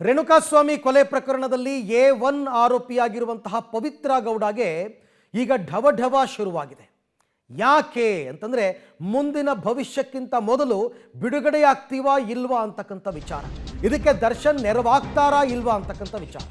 ರೇಣುಕಾಸ್ವಾಮಿ ಕೊಲೆ ಪ್ರಕರಣದಲ್ಲಿ A1 ಆರೋಪಿಯಾಗಿರುವಂತಹ ಪವಿತ್ರ ಗೌಡಗೆ ಈಗ ಢವಢವ ಶುರುವಾಗಿದೆ. ಯಾಕೆ ಅಂತಂದ್ರೆ ಮುಂದಿನ ಭವಿಷ್ಯಕ್ಕಿಂತ ಮೊದಲು ಬಿಡುಗಡೆಯಾಗ್ತೀವಾ ಇಲ್ವಾ ಅಂತಕ್ಕಂಥ ವಿಚಾರ. ಇದಕ್ಕೆ ದರ್ಶನ್ ನೆರವಾಗ್ತಾರಾ ಇಲ್ವಾ ಅಂತಕ್ಕಂಥ ವಿಚಾರ.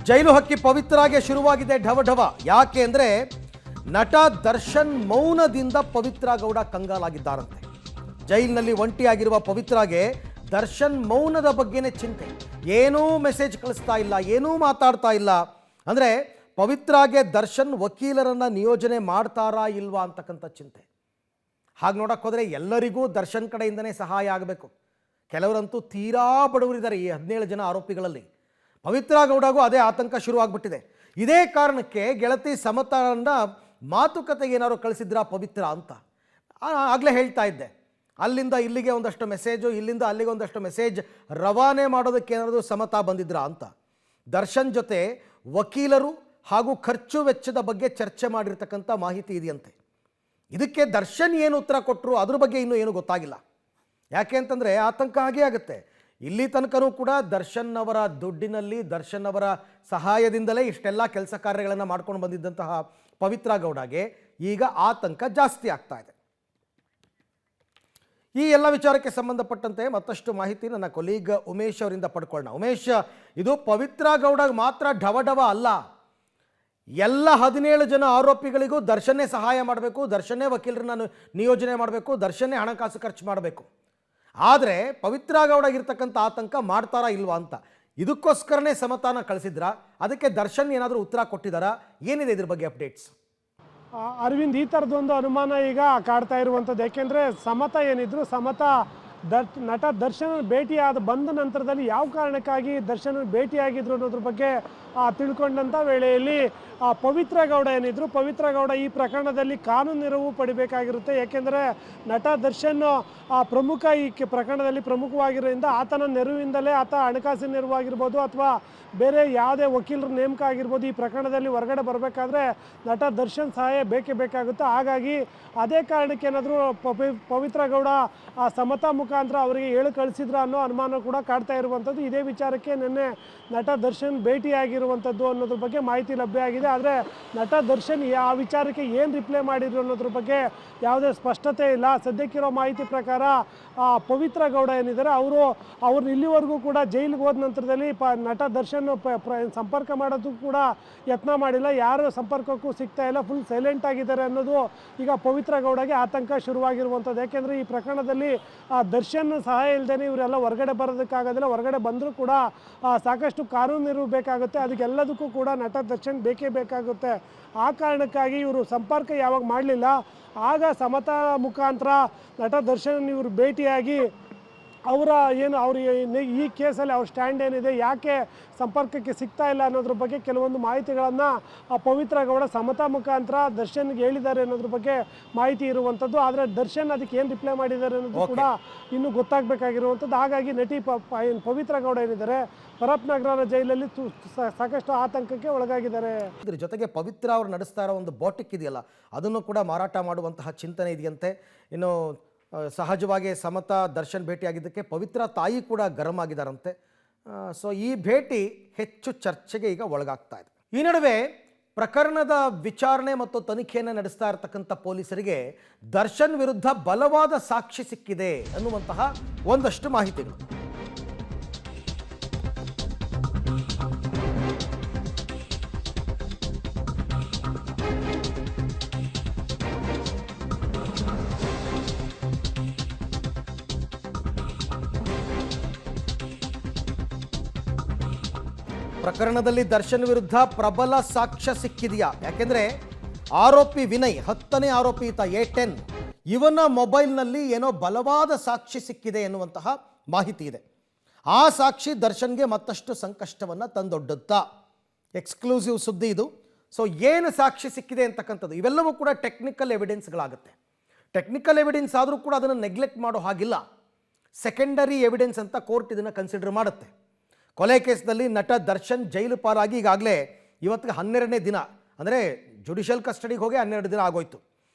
ಜೈಲು ಹಕ್ಕಿ ಪವಿತ್ರಾಗೆ ಶುರುವಾಗಿದೆ ಢವಢವ. ಯಾಕೆ ಅಂದರೆ ನಟ ದರ್ಶನ್ ಮೌನದಿಂದ ಪವಿತ್ರ ಗೌಡ ಕಂಗಾಲಾಗಿದ್ದಾರಂತೆ. ಜೈಲಿನಲ್ಲಿ ಒಂಟಿಯಾಗಿರುವ ಪವಿತ್ರಾಗೆ ದರ್ಶನ್ ಮೌನದ ಬಗ್ಗೆನೇ ಚಿಂತೆ. ಏನೂ ಮೆಸೇಜ್ ಕಳಿಸ್ತಾ ಇಲ್ಲ, ಏನೂ ಮಾತಾಡ್ತಾ ಇಲ್ಲ. ಅಂದರೆ ಪವಿತ್ರಾಗೆ ದರ್ಶನ್ ವಕೀಲರನ್ನು ನಿಯೋಜನೆ ಮಾಡ್ತಾರಾ ಇಲ್ವಾ ಅಂತಕ್ಕಂಥ ಚಿಂತೆ. ಹಾಗೆ ನೋಡಕ್ಕೆ ಹೋದರೆ ಎಲ್ಲರಿಗೂ ದರ್ಶನ್ ಕಡೆಯಿಂದನೇ ಸಹಾಯ ಆಗಬೇಕು. ಕೆಲವರಂತೂ ತೀರಾ ಬಡವರಿದ್ದಾರೆ ಈ 17 ಜನ ಆರೋಪಿಗಳಲ್ಲಿ. ಪವಿತ್ರ ಗೌಡಗೂ ಅದೇ ಆತಂಕ ಶುರುವಾಗ್ಬಿಟ್ಟಿದೆ. ಇದೇ ಕಾರಣಕ್ಕೆ ಗೆಳತಿ ಸಮತಾರನ್ನ ಮಾತುಕತೆಗೆ ಏನಾದ್ರು ಕಳಿಸಿದ್ರಾ ಪವಿತ್ರ ಅಂತ ಆಗಲೇ ಹೇಳ್ತಾ ಇದ್ದೆ. ಅಲ್ಲಿಂದ ಇಲ್ಲಿಗೆ ಒಂದಷ್ಟು ಮೆಸೇಜು, ಇಲ್ಲಿಂದ ಅಲ್ಲಿಗೆ ಒಂದಷ್ಟು ಮೆಸೇಜ್ ರವಾನೆ ಮಾಡೋದಕ್ಕೆ ಏನಾದರೂ ಸಮತಾ ಬಂದಿದ್ರಾ ಅಂತ. ದರ್ಶನ್ ಜೊತೆ ವಕೀಲರು ಹಾಗೂ ಖರ್ಚು ವೆಚ್ಚದ ಬಗ್ಗೆ ಚರ್ಚೆ ಮಾಡಿರ್ತಕ್ಕಂಥ ಮಾಹಿತಿ ಇದೆಯಂತೆ. ಇದಕ್ಕೆ ದರ್ಶನ್ ಏನು ಉತ್ತರ ಕೊಟ್ಟರು ಅದ್ರ ಬಗ್ಗೆ ಇನ್ನೂ ಏನು ಗೊತ್ತಾಗಿಲ್ಲ. ಯಾಕೆ ಅಂತಂದರೆ ಆತಂಕ ಹಾಗೇ ಆಗುತ್ತೆ. ಇಲ್ಲಿ ತನಕನೂ ಕೂಡ ದರ್ಶನ್ ಅವರ ದುಡ್ಡಿನಲ್ಲಿ, ದರ್ಶನ್ ಅವರ ಸಹಾಯದಿಂದಲೇ ಇಷ್ಟೆಲ್ಲ ಕೆಲಸ ಕಾರ್ಯಗಳನ್ನು ಮಾಡ್ಕೊಂಡು ಬಂದಿದ್ದಂತಹ ಪವಿತ್ರ ಗೌಡಗೆ ಈಗ ಆತಂಕ ಜಾಸ್ತಿ ಆಗ್ತಾ ಇದೆ. ಈ ಎಲ್ಲ ವಿಚಾರಕ್ಕೆ ಸಂಬಂಧಪಟ್ಟಂತೆ ಮತ್ತಷ್ಟು ಮಾಹಿತಿ ನನ್ನ ಕೊಲೀಗ್ ಉಮೇಶ್ ಅವರಿಂದ ಪಡ್ಕೊಳ್ಳೋಣ. ಉಮೇಶ್, ಇದು ಪವಿತ್ರ ಗೌಡಗೆ ಮಾತ್ರ ಢವಢವ ಅಲ್ಲ, ಎಲ್ಲ 17 ಜನ ಆರೋಪಿಗಳಿಗೂ ದರ್ಶನ್ನೇ ಸಹಾಯ ಮಾಡಬೇಕು, ದರ್ಶನ್ನೇ ವಕೀಲರನ್ನ ನಿಯೋಜನೆ ಮಾಡಬೇಕು, ದರ್ಶನ್ನೇ ಹಣಕಾಸು ಖರ್ಚು ಮಾಡಬೇಕು. ಆದರೆ ಪವಿತ್ರ ಗೌಡಗಿರ್ತಕ್ಕಂಥ ಆತಂಕ ಮಾಡ್ತಾರಾ ಇಲ್ವಾ ಅಂತ. ಇದಕ್ಕೋಸ್ಕರನೇ ಸಮತಾನ ಕಳಿಸಿದ್ರಾ? ಅದಕ್ಕೆ ದರ್ಶನ್ ಏನಾದರೂ ಉತ್ತರ ಕೊಟ್ಟಿದ್ದಾರಾ? ಏನಿದೆ ಇದ್ರ ಬಗ್ಗೆ ಅಪ್ಡೇಟ್ಸ್? ಅರವಿಂದ್, ಈ ಥರದೊಂದು ಅನುಮಾನ ಈಗ ಕಾಡ್ತಾ ಇರುವಂಥದ್ದು. ಯಾಕೆಂದರೆ ಸಮತಾ ಏನಿದ್ರು, ಸಮತಾ ನಟ ದರ್ಶನ್ ಬಂದ ನಂತರದಲ್ಲಿ ಯಾವ ಕಾರಣಕ್ಕಾಗಿ ದರ್ಶನ್ ಭೇಟಿಯಾಗಿದ್ರು ಅನ್ನೋದ್ರ ಬಗ್ಗೆ ತಿಳ್ಕೊಂಡಂಥ ವೇಳೆಯಲ್ಲಿ ಪವಿತ್ರ ಗೌಡ ಏನಿದ್ರು, ಪವಿತ್ರ ಗೌಡ ಈ ಪ್ರಕರಣದಲ್ಲಿ ಕಾನೂನು ನೆರವು ಪಡಿಬೇಕಾಗಿರುತ್ತೆ. ಯಾಕೆಂದರೆ ನಟ ದರ್ಶನ್ ಪ್ರಮುಖ ಈ ಪ್ರಕರಣದಲ್ಲಿ ಪ್ರಮುಖವಾಗಿರೋದ್ರಿಂದ ಆತನ ನೆರವಿಂದಲೇ ಆತ ಹಣಕಾಸಿನ ನೆರವು ಆಗಿರ್ಬೋದು ಅಥವಾ ಬೇರೆ ಯಾವುದೇ ವಕೀಲರ ನೇಮಕ ಆಗಿರ್ಬೋದು, ಈ ಪ್ರಕರಣದಲ್ಲಿ ಹೊರಗಡೆ ಬರಬೇಕಾದ್ರೆ ನಟ ದರ್ಶನ್ ಸಹಾಯ ಬೇಕೇ ಬೇಕಾಗುತ್ತೆ. ಹಾಗಾಗಿ ಅದೇ ಕಾರಣಕ್ಕೆ ಏನಾದರೂ ಪವಿತ್ರ ಗೌಡ ಸಮತಾ ಮುಖಾಂತರ ಅವರಿಗೆ ಹೇಳಿ ಕಳಿಸಿದ್ರ ಅನ್ನೋ ಅನುಮಾನ ಕೂಡ ಕಾಡ್ತಾ ಇರುವಂಥದ್ದು. ಇದೇ ವಿಚಾರಕ್ಕೆ ನಿನ್ನೆ ನಟ ದರ್ಶನ್ ಭೇಟಿಯಾಗಿರುವಂಥದ್ದು ಅನ್ನೋದ್ರ ಬಗ್ಗೆ ಮಾಹಿತಿ ಲಭ್ಯ ಆಗಿದೆ. ಆದರೆ ನಟ ದರ್ಶನ್ ಆ ವಿಚಾರಕ್ಕೆ ಏನು ರಿಪ್ಲೈ ಮಾಡಿದ್ರು ಅನ್ನೋದ್ರ ಬಗ್ಗೆ ಯಾವುದೇ ಸ್ಪಷ್ಟತೆ ಇಲ್ಲ. ಸದ್ಯಕ್ಕಿರೋ ಮಾಹಿತಿ ಪ್ರಕಾರ ಪವಿತ್ರ ಗೌಡ ಏನಿದ್ದಾರೆ ಅವ್ರು ಇಲ್ಲಿವರೆಗೂ ಕೂಡ ಜೈಲಿಗೆ ಹೋದ ನಂತರದಲ್ಲಿ ನಟ ದರ್ಶನ್ ಸಂಪರ್ಕ ಮಾಡೋದಕ್ಕೂ ಕೂಡ ಯತ್ನ ಮಾಡಿಲ್ಲ, ಯಾರು ಸಂಪರ್ಕಕ್ಕೂ ಸಿಗ್ತಾ ಇಲ್ಲ, ಫುಲ್ ಸೈಲೆಂಟ್ ಆಗಿದ್ದಾರೆ ಅನ್ನೋದು ಈಗ ಪವಿತ್ರ ಗೌಡಗೆ ಆತಂಕ ಶುರುವಾಗಿರುವಂಥದ್ದು. ಯಾಕೆಂದರೆ ಈ ಪ್ರಕರಣದಲ್ಲಿ ದರ್ಶನ್ ಸಹಾಯ ಇಲ್ಲದೇ ಇವರೆಲ್ಲ ಹೊರಗಡೆ ಬರೋದಕ್ಕಾಗೋದಿಲ್ಲ. ಹೊರಗಡೆ ಬಂದರೂ ಕೂಡ ಸಾಕಷ್ಟು ಕಾನೂನು ನೆರವು ಬೇಕಾಗುತ್ತೆ. ಅದಕ್ಕೆಲ್ಲದಕ್ಕೂ ಕೂಡ ನಟ ದರ್ಶನ್ ಬೇಕೇ ಬೇಕಾಗುತ್ತೆ. ಆ ಕಾರಣಕ್ಕಾಗಿ ಇವರು ಸಂಪರ್ಕ ಯಾವಾಗ ಮಾಡಲಿಲ್ಲ, ಆಗ ಸಮತಾ ಮುಖಾಂತರ ನಟ ದರ್ಶನ್ ಇವರು ಭೇಟಿಯಾಗಿ ಅವ್ರ ಈ ಕೇಸಲ್ಲಿ ಅವ್ರ ಸ್ಟ್ಯಾಂಡ್ ಏನಿದೆ, ಯಾಕೆ ಸಂಪರ್ಕಕ್ಕೆ ಸಿಗ್ತಾ ಇಲ್ಲ ಅನ್ನೋದ್ರ ಬಗ್ಗೆ ಕೆಲವೊಂದು ಮಾಹಿತಿಗಳನ್ನು ಪವಿತ್ರ ಗೌಡ ಸಮತಾ ಮುಖಾಂತರ ದರ್ಶನ್ಗೆ ಹೇಳಿದ್ದಾರೆ ಅನ್ನೋದ್ರ ಬಗ್ಗೆ ಮಾಹಿತಿ ಇರುವಂಥದ್ದು. ಆದರೆ ದರ್ಶನ್ ಅದಕ್ಕೆ ಏನು ರಿಪ್ಲೈ ಮಾಡಿದ್ದಾರೆ ಅನ್ನೋದು ಕೂಡ ಇನ್ನೂ ಗೊತ್ತಾಗಬೇಕಾಗಿರುವಂಥದ್ದು. ಹಾಗಾಗಿ ನಟಿ ಪವಿತ್ರ ಗೌಡ ಏನಿದ್ದಾರೆ ಪರಪ್ ನಗರ ಜೈಲಲ್ಲಿ ಸಾಕಷ್ಟು ಆತಂಕಕ್ಕೆ ಒಳಗಾಗಿದ್ದಾರೆ. ಇದ್ರ ಜೊತೆಗೆ ಪವಿತ್ರ ಅವರು ನಡೆಸ್ತಾ ಇರೋ ಒಂದು ಬೋಟಿಕ್ ಇದೆಯಲ್ಲ, ಅದನ್ನು ಕೂಡ ಮಾರಾಟ ಮಾಡುವಂತಹ ಚಿಂತನೆ ಇದೆಯಂತೆ. ಇನ್ನು ಸಹಜವಾಗಿ ಸಮತಾ ದರ್ಶನ್ ಭೇಟಿಯಾಗಿದ್ದಕ್ಕೆ ಪವಿತ್ರ ತಾಯಿ ಕೂಡ ಗರಂ ಆಗಿದ್ದಾರಂತೆ. ಸೊ ಈ ಭೇಟಿ ಹೆಚ್ಚು ಚರ್ಚೆಗೆ ಈಗ ಒಳಗಾಗ್ತಾ ಇದೆ. ಈ ನಡುವೆ ಪ್ರಕರಣದ ವಿಚಾರಣೆ ಮತ್ತು ತನಿಖೆಯನ್ನು ನಡೆಸ್ತಾ ಇರತಕ್ಕಂಥ ಪೊಲೀಸರಿಗೆ ದರ್ಶನ್ ವಿರುದ್ಧ ಬಲವಾದ ಸಾಕ್ಷಿ ಸಿಕ್ಕಿದೆ ಅನ್ನುವಂತಹ ಒಂದಷ್ಟು ಮಾಹಿತಿಗಳು. ಪ್ರಕರಣದಲ್ಲಿ ದರ್ಶನ್ ವಿರುದ್ಧ ಪ್ರಬಲ ಸಾಕ್ಷ್ಯ ಸಿಕ್ಕಿದೆಯಾ? ಯಾಕೆಂದರೆ ಆರೋಪಿ ವಿನಯ್ 10ನೇ ಆರೋಪಿ ಈತ A10, ಇವನ ಮೊಬೈಲ್ನಲ್ಲಿ ಏನೋ ಬಲವಾದ ಸಾಕ್ಷಿ ಸಿಕ್ಕಿದೆ ಎನ್ನುವಂತಹ ಮಾಹಿತಿ ಇದೆ. ಆ ಸಾಕ್ಷಿ ದರ್ಶನ್ಗೆ ಮತ್ತಷ್ಟು ಸಂಕಷ್ಟವನ್ನು ತಂದೊಡ್ಡುತ್ತಾ. ಎಕ್ಸ್ಕ್ಲೂಸಿವ್ ಸುದ್ದಿ ಇದು. ಸೊ ಏನು ಸಾಕ್ಷಿ ಸಿಕ್ಕಿದೆ ಅಂತಕ್ಕಂಥದ್ದು ಇವೆಲ್ಲವೂ ಕೂಡ ಟೆಕ್ನಿಕಲ್ ಎವಿಡೆನ್ಸ್ಗಳಾಗುತ್ತೆ. ಟೆಕ್ನಿಕಲ್ ಎವಿಡೆನ್ಸ್ ಆದರೂ ಕೂಡ ಅದನ್ನು ನೆಗ್ಲೆಕ್ಟ್ ಮಾಡೋ ಹಾಗಿಲ್ಲ. ಸೆಕೆಂಡರಿ ಎವಿಡೆನ್ಸ್ ಅಂತ ಕೋರ್ಟ್ ಇದನ್ನು ಕನ್ಸಿಡರ್ ಮಾಡುತ್ತೆ. ಕೊಲೆ ಕೇಸ್ನಲ್ಲಿ ನಟ ದರ್ಶನ್ ಜೈಲು ಪಾಲಾಗಿ ಈಗಾಗಲೇ ಇವತ್ತಿಗೆ 12ನೇ ದಿನ, ಅಂದರೆ ಜುಡಿಷಿಯಲ್ ಕಸ್ಟಡಿಗೆ ಹೋಗಿ 12 ದಿನ ಆಗೋಯ್ತು.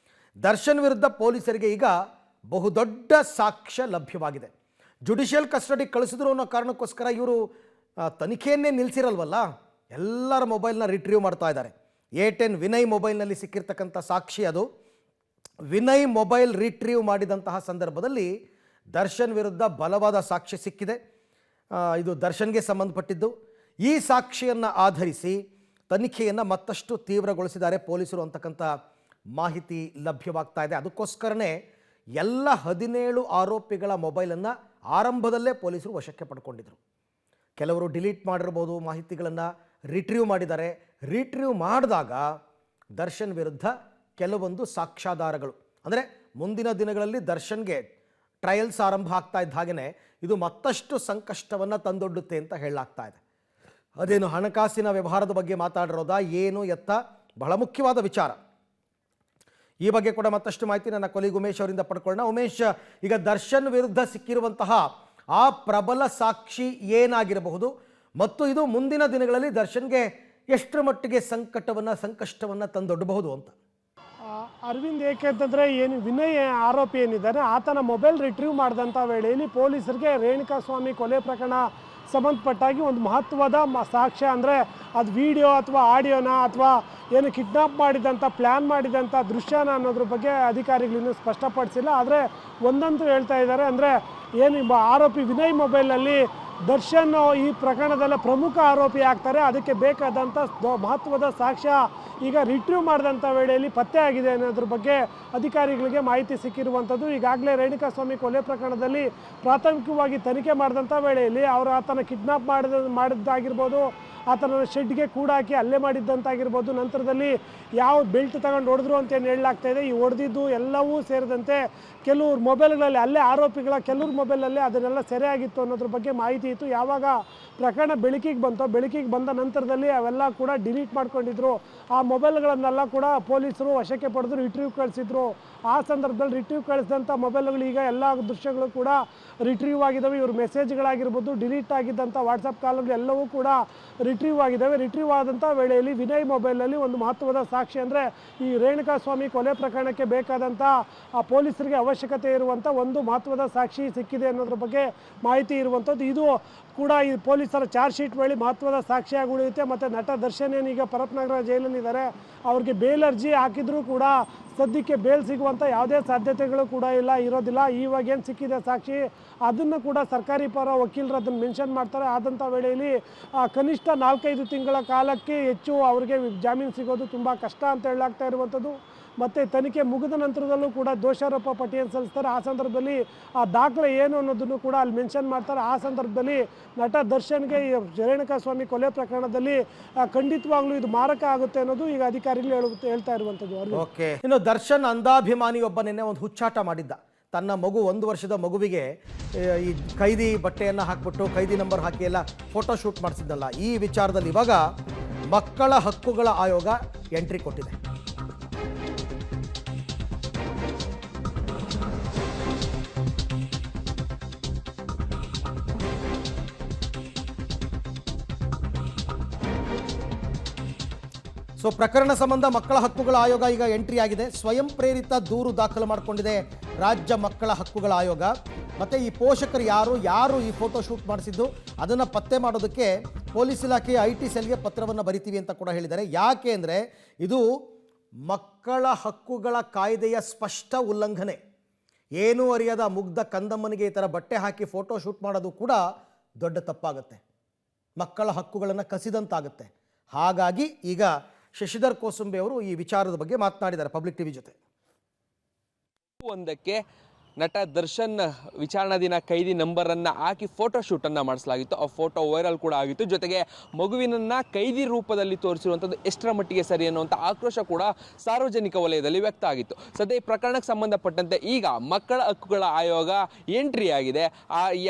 ದರ್ಶನ್ ವಿರುದ್ಧ ಪೊಲೀಸರಿಗೆ ಈಗ ಬಹುದೊಡ್ಡ ಸಾಕ್ಷ್ಯ ಲಭ್ಯವಾಗಿದೆ. ಜುಡಿಷಿಯಲ್ ಕಸ್ಟಡಿಗೆ ಕಳಿಸಿದ್ರು ಅನ್ನೋ ಕಾರಣಕ್ಕೋಸ್ಕರ ಇವರು ತನಿಖೆಯನ್ನೇ ನಿಲ್ಲಿಸಿರಲ್ವಲ್ಲ, ಎಲ್ಲರ ಮೊಬೈಲ್ನ ರಿಟ್ರೀವ್ ಮಾಡ್ತಾ ಇದ್ದಾರೆ. A10 ವಿನಯ್ ಮೊಬೈಲ್ನಲ್ಲಿ ಸಿಕ್ಕಿರ್ತಕ್ಕಂಥ ಸಾಕ್ಷಿ ಅದು. ವಿನಯ್ ಮೊಬೈಲ್ ರಿಟ್ರೀವ್ ಮಾಡಿದಂತಹ ಸಂದರ್ಭದಲ್ಲಿ ದರ್ಶನ್ ವಿರುದ್ಧ ಬಲವಾದ ಸಾಕ್ಷ್ಯ ಸಿಕ್ಕಿದೆ. ಇದು ದರ್ಶನ್ಗೆ ಸಂಬಂಧಪಟ್ಟಿದ್ದು. ಈ ಸಾಕ್ಷಿಯನ್ನು ಆಧರಿಸಿ ತನಿಖೆಯನ್ನು ಮತ್ತಷ್ಟು ತೀವ್ರಗೊಳಿಸಿದ್ದಾರೆ ಪೊಲೀಸರು ಅಂತಕ್ಕಂಥ ಮಾಹಿತಿ ಲಭ್ಯವಾಗ್ತಾ ಇದೆ. ಅದಕ್ಕೋಸ್ಕರನೇ ಎಲ್ಲ 17 ಆರೋಪಿಗಳ ಮೊಬೈಲನ್ನು ಆರಂಭದಲ್ಲೇ ಪೊಲೀಸರು ವಶಕ್ಕೆ ಪಡ್ಕೊಂಡಿದ್ರು. ಕೆಲವರು ಡಿಲೀಟ್ ಮಾಡಿರ್ಬೋದು, ಮಾಹಿತಿಗಳನ್ನು ರಿಟ್ರೀವ್ ಮಾಡಿದ್ದಾರೆ. ರಿಟ್ರೀವ್ ಮಾಡಿದಾಗ ದರ್ಶನ್ ವಿರುದ್ಧ ಕೆಲವೊಂದು ಸಾಕ್ಷ್ಯಾಧಾರಗಳು, ಅಂದರೆ ಮುಂದಿನ ದಿನಗಳಲ್ಲಿ ದರ್ಶನ್ಗೆ ಟ್ರಯಲ್ಸ್ ಆರಂಭ ಆಗ್ತಾ ಇದ್ದ ಹಾಗೆಯೇ ಇದು ಮತ್ತಷ್ಟು ಸಂಕಷ್ಟವನ್ನು ತಂದೊಡ್ಡುತ್ತೆ ಅಂತ ಹೇಳಲಾಗ್ತಾ ಇದೆ. ಅದೇನು ಹಣಕಾಸಿನ ವ್ಯವಹಾರದ ಬಗ್ಗೆ ಮಾತಾಡಿರೋದಾ ಏನು ಎತ್ತ, ಬಹಳ ಮುಖ್ಯವಾದ ವಿಚಾರ. ಈ ಬಗ್ಗೆ ಕೂಡ ಮತ್ತಷ್ಟು ಮಾಹಿತಿ ನನ್ನ ಕೊಲೀಗ್ ಉಮೇಶ್ ಅವರಿಂದ ಪಡ್ಕೊಳ್ಳೋಣ. ಉಮೇಶ್, ಈಗ ದರ್ಶನ್ ವಿರುದ್ಧ ಸಿಕ್ಕಿರುವಂತಹ ಆ ಪ್ರಬಲ ಸಾಕ್ಷಿ ಏನಾಗಿರಬಹುದು ಮತ್ತು ಇದು ಮುಂದಿನ ದಿನಗಳಲ್ಲಿ ದರ್ಶನ್ಗೆ ಎಷ್ಟರ ಮಟ್ಟಿಗೆ ಸಂಕಷ್ಟವನ್ನು ತಂದೊಡ್ಡಬಹುದು ಅಂತ? ಅರವಿಂದ್, ಏಕೆಂತಂದರೆ ಏನು ವಿನಯ್ ಆರೋಪಿ ಏನಿದ್ದಾನೆ ಆತನ ಮೊಬೈಲ್ ರಿಟ್ರೀವ್ ಮಾಡಿದಂಥ ವೇಳೆಯಲ್ಲಿ ಪೊಲೀಸರಿಗೆ ರೇಣುಕಾಸ್ವಾಮಿ ಕೊಲೆ ಪ್ರಕರಣ ಸಂಬಂಧಪಟ್ಟಾಗಿ ಒಂದು ಮಹತ್ವದ ಸಾಕ್ಷ್ಯ, ಅಂದರೆ ಅದು ವಿಡಿಯೋ ಅಥವಾ ಆಡಿಯೋನ ಅಥವಾ ಏನು ಕಿಡ್ನಾಪ್ ಮಾಡಿದಂಥ ಪ್ಲ್ಯಾನ್ ಮಾಡಿದಂಥ ದೃಶ್ಯನ ಅನ್ನೋದ್ರ ಬಗ್ಗೆ ಅಧಿಕಾರಿಗಳಿನ್ನೂ ಸ್ಪಷ್ಟಪಡಿಸಿಲ್ಲ. ಆದರೆ ಒಂದಂತೂ ಹೇಳ್ತಾ ಇದ್ದಾರೆ, ಅಂದರೆ ಏನು ಆರೋಪಿ ವಿನಯ್ ಮೊಬೈಲ್ನಲ್ಲಿ ದರ್ಶನ್ ಈ ಪ್ರಕರಣದಲ್ಲಿ ಪ್ರಮುಖ ಆರೋಪಿ ಆಗ್ತಾರೆ, ಅದಕ್ಕೆ ಬೇಕಾದಂಥ ಮಹತ್ವದ ಸಾಕ್ಷ್ಯ ಈಗ ರಿಟ್ರೀವ್ ಮಾಡಿದಂಥ ವೇಳೆಯಲ್ಲಿ ಪತ್ತೆ ಆಗಿದೆ ಅನ್ನೋದ್ರ ಬಗ್ಗೆ ಅಧಿಕಾರಿಗಳಿಗೆ ಮಾಹಿತಿ ಸಿಕ್ಕಿರುವಂಥದ್ದು. ಈಗಾಗಲೇ ರೇಣುಕಾಸ್ವಾಮಿ ಕೊಲೆ ಪ್ರಕರಣದಲ್ಲಿ ಪ್ರಾಥಮಿಕವಾಗಿ ತನಿಖೆ ಮಾಡಿದಂಥ ವೇಳೆಯಲ್ಲಿ ಅವರು ಆತನ ಕಿಡ್ನಾಪ್ ಮಾಡಿದ್ದಾಗಿರ್ಬೋದು, ಆತನ ಶೆಡ್ಗೆ ಕೂಡಾಕಿ ಹಲ್ಲೆ ಮಾಡಿದ್ದಂತಾಗಿರ್ಬೋದು, ನಂತರದಲ್ಲಿ ಯಾವ ಬೆಲ್ಟ್ ತಗೊಂಡು ಹೊಡೆದ್ರು ಅಂತ ಏನು ಹೇಳಲಾಗ್ತಾ ಇದೆ, ಈ ಹೊಡೆದಿದ್ದು ಎಲ್ಲವೂ ಸೇರಿದಂತೆ ಕೆಲವ್ರ ಮೊಬೈಲ್ಗಳಲ್ಲಿ ಅಲ್ಲೇ ಆರೋಪಿಗಳ ಕೆಲವ್ರ ಮೊಬೈಲಲ್ಲೇ ಅದನ್ನೆಲ್ಲ ಸೆರೆ ಆಗಿತ್ತು ಅನ್ನೋದ್ರ ಬಗ್ಗೆ ಮಾಹಿತಿ ಇತ್ತು. ಯಾವಾಗ ಪ್ರಕರಣ ಬೆಳಕಿಗೆ ಬಂದ ನಂತರದಲ್ಲಿ ಅವೆಲ್ಲ ಕೂಡ ಡಿಲೀಟ್ ಮಾಡ್ಕೊಂಡಿದ್ರು. ಆ ಮೊಬೈಲ್ಗಳನ್ನೆಲ್ಲ ಕೂಡ ಪೊಲೀಸರು ವಶಕ್ಕೆ ಪಡೆದು ರಿಟ್ರೀವ್ ಕಳಿಸಿದ್ರು. ಆ ಸಂದರ್ಭದಲ್ಲಿ ರಿಟ್ರೀವ್ ಕಳಿಸಿದಂಥ ಮೊಬೈಲ್ಗಳು ಈಗ ಎಲ್ಲ ದೃಶ್ಯಗಳು ಕೂಡ ರಿಟ್ರೀವ್ ಆಗಿದ್ದಾವೆ. ಇವ್ರ ಮೆಸೇಜ್ಗಳಾಗಿರ್ಬೋದು, ಡಿಲೀಟ್ ಆಗಿದ್ದಂಥ ವಾಟ್ಸಪ್ ಕಾಲ್ಗಳು ಎಲ್ಲವೂ ಕೂಡ ರಿಟ್ರೀವ್ ಆಗಿದ್ದಾವೆ. ರಿಟ್ರೀವ್ ಆದಂಥ ವೇಳೆಯಲ್ಲಿ ವಿನಯ್ ಮೊಬೈಲ್ನಲ್ಲಿ ಒಂದು ಮಹತ್ವದ ಸಾಕ್ಷಿ, ಅಂದರೆ ಈ ರೇಣುಕಾಸ್ವಾಮಿ ಕೊಲೆ ಪ್ರಕರಣಕ್ಕೆ ಬೇಕಾದಂಥ ಆ ಪೊಲೀಸರಿಗೆ ಅವಶ್ಯಕತೆ ಇರುವಂಥ ಒಂದು ಮಹತ್ವದ ಸಾಕ್ಷಿ ಸಿಕ್ಕಿದೆ ಅನ್ನೋದ್ರ ಬಗ್ಗೆ ಮಾಹಿತಿ ಇರುವಂಥದ್ದು. ಇದು ಕೂಡ ಈ ಪೊಲೀಸರ ಚಾರ್ಜ್ ಶೀಟ್ ವೇಳೆ ಮಹತ್ವದ ಸಾಕ್ಷಿಯಾಗಿ ಉಳಿಯುತ್ತೆ. ಮತ್ತು ನಟ ದರ್ಶನ್ ಏನೀಗ ಪರಪ್ನಗರ ಜೈಲಲ್ಲಿದ್ದಾರೆ, ಅವ್ರಿಗೆ ಬೇಲ್ ಅರ್ಜಿ ಹಾಕಿದರೂ ಕೂಡ ಸದ್ಯಕ್ಕೆ ಬೇಲ್ ಸಿಗುವಂಥ ಯಾವುದೇ ಸಾಧ್ಯತೆಗಳು ಕೂಡ ಇರೋದಿಲ್ಲ. ಇವಾಗ ಏನು ಸಿಕ್ಕಿದೆ ಸಾಕ್ಷಿ, ಅದನ್ನು ಕೂಡ ಸರ್ಕಾರಿ ಪರ ವಕೀಲರು ಅದನ್ನು ಮೆನ್ಷನ್ ಮಾಡ್ತಾರೆ. ಆದಂಥ ವೇಳೆಯಲ್ಲಿ ಕನಿಷ್ಠ 4-5 ತಿಂಗಳ ಕಾಲಕ್ಕೆ ಹೆಚ್ಚು ಅವರಿಗೆ ಜಾಮೀನು ಸಿಗೋದು ತುಂಬ ಕಷ್ಟ ಅಂತ ಹೇಳಲಾಗ್ತಾ ಇರುವಂಥದ್ದು. ಮತ್ತು ತನಿಖೆ ಮುಗಿದ ನಂತರದಲ್ಲೂ ಕೂಡ ದೋಷಾರೋಪ ಪಟ್ಟಿಯನ್ನು ಸಲ್ಲಿಸ್ತಾರೆ. ಆ ಸಂದರ್ಭದಲ್ಲಿ ಆ ದಾಖಲೆ ಏನು ಅನ್ನೋದನ್ನು ಕೂಡ ಅಲ್ಲಿ ಮೆನ್ಷನ್ ಮಾಡ್ತಾರೆ. ಆ ಸಂದರ್ಭದಲ್ಲಿ ನಟ ದರ್ಶನ್ಗೆ ಈ ರೇಣುಕಾಸ್ವಾಮಿ ಕೊಲೆ ಪ್ರಕರಣದಲ್ಲಿ ಖಂಡಿತವಾಗ್ಲೂ ಇದು ಮಾರಕ ಆಗುತ್ತೆ ಅನ್ನೋದು ಈಗ ಅಧಿಕಾರಿಗಳು ಹೇಳ್ತಾ ಇರುವಂಥದ್ದು. ಓಕೆ, ಇನ್ನು ದರ್ಶನ್ ಅಂಧಾಭಿಮಾನಿಯೊಬ್ಬ ನಿನ್ನೆ ಒಂದು ಹುಚ್ಚಾಟ ಮಾಡಿದ್ದ. ತನ್ನ ಮಗು 1 ವರ್ಷದ ಮಗುವಿಗೆ ಈ ಖೈದಿ ಬಟ್ಟೆಯನ್ನು ಹಾಕ್ಬಿಟ್ಟು ಖೈದಿ ನಂಬರ್ ಹಾಕಿ ಎಲ್ಲ ಫೋಟೋ ಶೂಟ್ ಮಾಡಿಸಿದ್ನಲ್ಲ, ಈ ವಿಚಾರದಲ್ಲಿ ಇವಾಗ ಮಕ್ಕಳ ಹಕ್ಕುಗಳ ಆಯೋಗ ಎಂಟ್ರಿ ಕೊಟ್ಟಿದೆ. ಸೊ ಪ್ರಕರಣ ಸಂಬಂಧ ಮಕ್ಕಳ ಹಕ್ಕುಗಳ ಆಯೋಗ ಈಗ ಎಂಟ್ರಿ ಆಗಿದೆ. ಸ್ವಯಂ ಪ್ರೇರಿತ ದೂರು ದಾಖಲು ಮಾಡಿಕೊಂಡಿದೆ ರಾಜ್ಯ ಮಕ್ಕಳ ಹಕ್ಕುಗಳ ಆಯೋಗ. ಮತ್ತು ಈ ಪೋಷಕರು ಯಾರು ಈ ಫೋಟೋ ಶೂಟ್ ಮಾಡಿಸಿದ್ದು ಅದನ್ನು ಪತ್ತೆ ಮಾಡೋದಕ್ಕೆ ಪೊಲೀಸ್ ಇಲಾಖೆ IT ಸೆಲ್ಗೆ ಪತ್ರವನ್ನು ಬರಿತೀವಿ ಅಂತ ಕೂಡ ಹೇಳಿದ್ದಾರೆ. ಯಾಕೆ ಅಂದರೆ ಇದು ಮಕ್ಕಳ ಹಕ್ಕುಗಳ ಕಾಯ್ದೆಯ ಸ್ಪಷ್ಟ ಉಲ್ಲಂಘನೆ. ಏನೂ ಅರಿಯದ ಮುಗ್ಧ ಕಂದಮ್ಮನಿಗೆ ಈ ಥರ ಬಟ್ಟೆ ಹಾಕಿ ಫೋಟೋ ಶೂಟ್ ಮಾಡೋದು ಕೂಡ ದೊಡ್ಡ ತಪ್ಪಾಗುತ್ತೆ, ಮಕ್ಕಳ ಹಕ್ಕುಗಳನ್ನು ಕಸಿದಂತಾಗುತ್ತೆ. ಹಾಗಾಗಿ ಈಗ ಶಶಿಧರ್ ಕೋಸುಂಬೆ ಅವರು ಈ ವಿಚಾರದ ಬಗ್ಗೆ ಮಾತನಾಡಿದ್ದಾರೆ ಪಬ್ಲಿಕ್ ಟಿವಿ ಜೊತೆ. ಒಂದಕ್ಕೆ ನಟ ದರ್ಶನ್ ವಿಚಾರಣಾಧೀನ ಕೈದಿ ನಂಬರನ್ನು ಹಾಕಿ ಫೋಟೋಶೂಟನ್ನು ಮಾಡಿಸಲಾಗಿತ್ತು. ಆ ಫೋಟೋ ವೈರಲ್ ಕೂಡ ಆಗಿತ್ತು. ಜೊತೆಗೆ ಮಗುವಿನನ್ನು ಕೈದಿ ರೂಪದಲ್ಲಿ ತೋರಿಸಿರುವಂಥದ್ದು ಎಷ್ಟರ ಮಟ್ಟಿಗೆ ಸರಿ ಅನ್ನುವಂಥ ಆಕ್ರೋಶ ಕೂಡ ಸಾರ್ವಜನಿಕ ವಲಯದಲ್ಲಿ ವ್ಯಕ್ತ ಆಗಿತ್ತು. ಸದ್ಯ ಈ ಪ್ರಕರಣಕ್ಕೆ ಸಂಬಂಧಪಟ್ಟಂತೆ ಈಗ ಮಕ್ಕಳ ಹಕ್ಕುಗಳ ಆಯೋಗ ಎಂಟ್ರಿ ಆಗಿದೆ.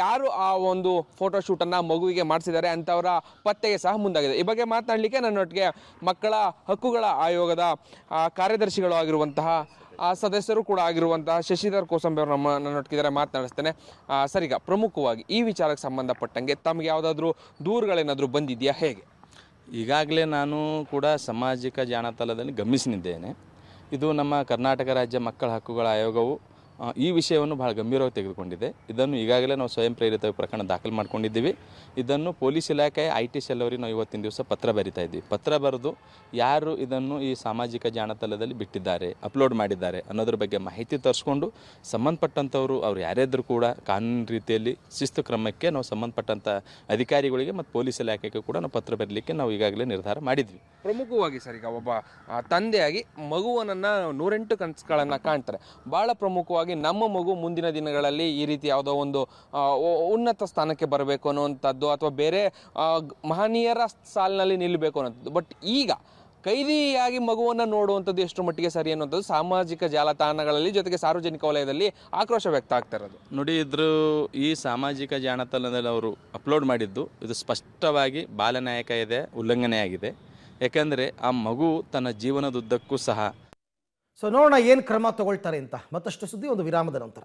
ಯಾರು ಆ ಒಂದು ಫೋಟೋಶೂಟನ್ನು ಮಗುವಿಗೆ ಮಾಡಿಸಿದ್ದಾರೆ ಅಂಥವರ ಪತ್ತೆಗೆ ಸಹ ಮುಂದಾಗಿದೆ. ಈ ಬಗ್ಗೆ ಮಾತನಾಡಲಿಕ್ಕೆ ನನ್ನೊಟ್ಟಿಗೆ ಮಕ್ಕಳ ಹಕ್ಕುಗಳ ಆಯೋಗದ ಕಾರ್ಯದರ್ಶಿಗಳು ಆಗಿರುವಂತಹ ಸದಸ್ಯರು ಕೂಡ ಆಗಿರುವಂತಹ ಶಶಿಧರ್ ಕೋಸಂಬಿ ಅವರು ನನ್ನೊಟ್ಟಿಗಿದ್ದಾರೆ, ಮಾತನಾಡಿಸ್ತೇನೆ. ಸರ್, ಈಗ ಪ್ರಮುಖವಾಗಿ ಈ ವಿಚಾರಕ್ಕೆ ಸಂಬಂಧಪಟ್ಟಂಗೆ ತಮಗೆ ಯಾವುದಾದ್ರೂ ದೂರುಗಳೇನಾದರೂ ಬಂದಿದೆಯಾ, ಹೇಗೆ? ಈಗಾಗಲೇ ನಾನು ಕೂಡ ಸಾಮಾಜಿಕ ಜಾಲತಾಣದಲ್ಲಿ ಗಮನಿಸಿದ್ದೇನೆ. ಇದು ನಮ್ಮ ಕರ್ನಾಟಕ ರಾಜ್ಯ ಮಕ್ಕಳ ಹಕ್ಕುಗಳ ಆಯೋಗವು ಈ ವಿಷಯವನ್ನು ಬಹಳ ಗಂಭೀರವಾಗಿ ತೆಗೆದುಕೊಂಡಿದೆ. ಇದನ್ನು ಈಗಾಗಲೇ ನಾವು ಸ್ವಯಂ ಪ್ರೇರಿತ ಪ್ರಕರಣ ದಾಖಲು ಮಾಡ್ಕೊಂಡಿದ್ದೀವಿ. ಇದನ್ನು ಪೊಲೀಸ್ ಇಲಾಖೆ IT ಸೆಲ್ ಅವರಿಗೆ ನಾವು ಇವತ್ತಿನ ದಿವಸ ಪತ್ರ ಬರಿತಾ ಇದ್ದೀವಿ. ಪತ್ರ ಬರೆದು ಯಾರು ಇದನ್ನು ಈ ಸಾಮಾಜಿಕ ಜಾಲತಾಣದಲ್ಲಿ ಬಿಟ್ಟಿದ್ದಾರೆ, ಅಪ್ಲೋಡ್ ಮಾಡಿದ್ದಾರೆ ಅನ್ನೋದ್ರ ಬಗ್ಗೆ ಮಾಹಿತಿ ತರಿಸ್ಕೊಂಡು ಸಂಬಂಧಪಟ್ಟಂಥವರು ಅವ್ರು ಯಾರ್ಯಾದ್ರು ಕೂಡ ಕಾನೂನು ರೀತಿಯಲ್ಲಿ ಶಿಸ್ತು ಕ್ರಮಕ್ಕೆ ನಾವು ಸಂಬಂಧಪಟ್ಟಂಥ ಅಧಿಕಾರಿಗಳಿಗೆ ಮತ್ತು ಪೊಲೀಸ್ ಇಲಾಖೆಗೆ ಕೂಡ ನಾವು ಪತ್ರ ಬರಲಿಕ್ಕೆ ನಾವು ಈಗಾಗಲೇ ನಿರ್ಧಾರ ಮಾಡಿದ್ವಿ. ಪ್ರಮುಖವಾಗಿ ಸರ್, ಈಗ ಒಬ್ಬ ತಂದೆಯಾಗಿ ಮಗುವನ್ನ 108 ಕನಸುಗಳನ್ನು ಕಾಣ್ತಾರೆ. ಭಾಳ ಪ್ರಮುಖವಾಗಿ ನಮ್ಮ ಮಗು ಮುಂದಿನ ದಿನಗಳಲ್ಲಿ ಈ ರೀತಿ ಯಾವುದೋ ಒಂದು ಉನ್ನತ ಸ್ಥಾನಕ್ಕೆ ಬರಬೇಕು ಅನ್ನುವಂಥದ್ದು ಅಥವಾ ಬೇರೆ ಮಹನೀಯರ ಸಾಲಿನಲ್ಲಿ ನಿಲ್ಲಬೇಕು ಅನ್ನೋಂಥದ್ದು. ಬಟ್ ಈಗ ಕೈದಿಯಾಗಿ ಮಗುವನ್ನು ನೋಡುವಂಥದ್ದು ಎಷ್ಟು ಮಟ್ಟಿಗೆ ಸರಿ ಅನ್ನುವಂಥದ್ದು ಸಾಮಾಜಿಕ ಜಾಲತಾಣಗಳಲ್ಲಿ ಜೊತೆಗೆ ಸಾರ್ವಜನಿಕ ವಲಯದಲ್ಲಿ ಆಕ್ರೋಶ ವ್ಯಕ್ತ ಆಗ್ತಾ ಇರೋದು. ನೋಡಿ, ಈ ಸಾಮಾಜಿಕ ಜಾಲತಾಣದಲ್ಲಿ ಅವರು ಅಪ್ಲೋಡ್ ಮಾಡಿದ್ದು ಇದು ಸ್ಪಷ್ಟವಾಗಿ ಬಾಲನ್ಯಾಯಕ ಇದೆ, ಉಲ್ಲಂಘನೆ ಆಗಿದೆ. ಯಾಕಂದರೆ ಆ ಮಗು ತನ್ನ ಜೀವನದುದ್ದಕ್ಕೂ ಸಹ ಸೊ ನೋಡೋಣ ಏನು ಕ್ರಮ ತಗೊಳ್ತಾರೆ ಅಂತ. ಮತ್ತಷ್ಟು ಸುದ್ದಿ ಒಂದು ವಿರಾಮದ ನಂತರ.